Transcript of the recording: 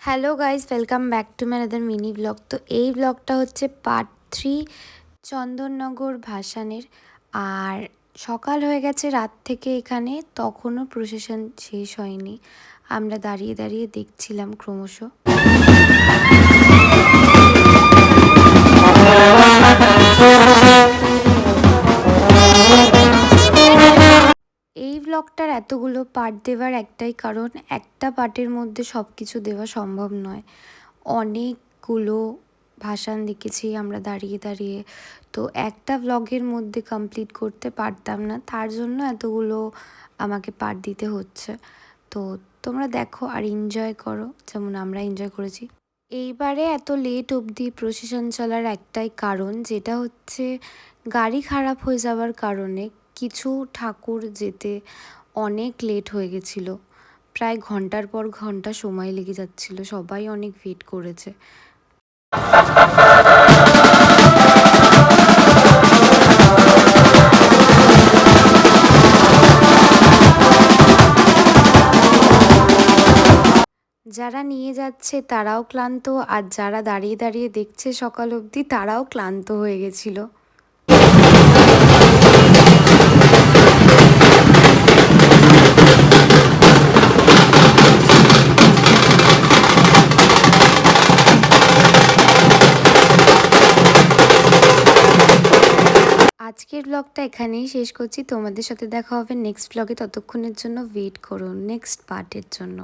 Hello guys, welcome back to my another mini blog. তো এই ব্লগটা হচ্ছে পার্ট 3 চন্দননগর ভাসানের। আর সকাল হয়ে গেছে রাত থেকে, এখানে তখনও প্রসেশন শেষ হয়নি। আমরা দাঁড়িয়ে দাঁড়িয়ে দেখছিলাম ক্রমশ। এই ব্লগটার এতগুলো পার্ট দেওয়ার একটাই কারণ, একটা পার্টের মধ্যে সব কিছু দেওয়া সম্ভব নয়। অনেকগুলো ভাসান দেখেছি আমরা দাঁড়িয়ে দাঁড়িয়ে, তো একটা ব্লগের মধ্যে কমপ্লিট করতে পারতাম না, তার জন্য এতগুলো আমাকে পার্ট দিতে হচ্ছে। তো তোমরা দেখো আর এনজয় করো যেমন আমরা এনজয় করেছি। এইবারে এত লেট অবধি প্রসেশন চলার একটাই কারণ, যেটা হচ্ছে গাড়ি খারাপ হয়ে যাওয়ার কারণে কিছু ঠাকুর যেতে অনেক লেট হয়ে গেছিলো। প্রায় ঘন্টার পর ঘন্টা সময় লেগে যাচ্ছিল, সবাই অনেক ওয়েট করেছে। যারা নিয়ে যাচ্ছে তারাও ক্লান্ত, আর যারা দাঁড়িয়ে দাঁড়িয়ে দেখছে সকাল অবধি তারাও ক্লান্ত হয়ে গেছিল। আজকের ব্লগটা এখানেই শেষ করছি। তোমাদের সাথে দেখা হবে নেক্সট ব্লগে, ততক্ষণের জন্য ওয়েট করো নেক্সট পার্টের জন্য।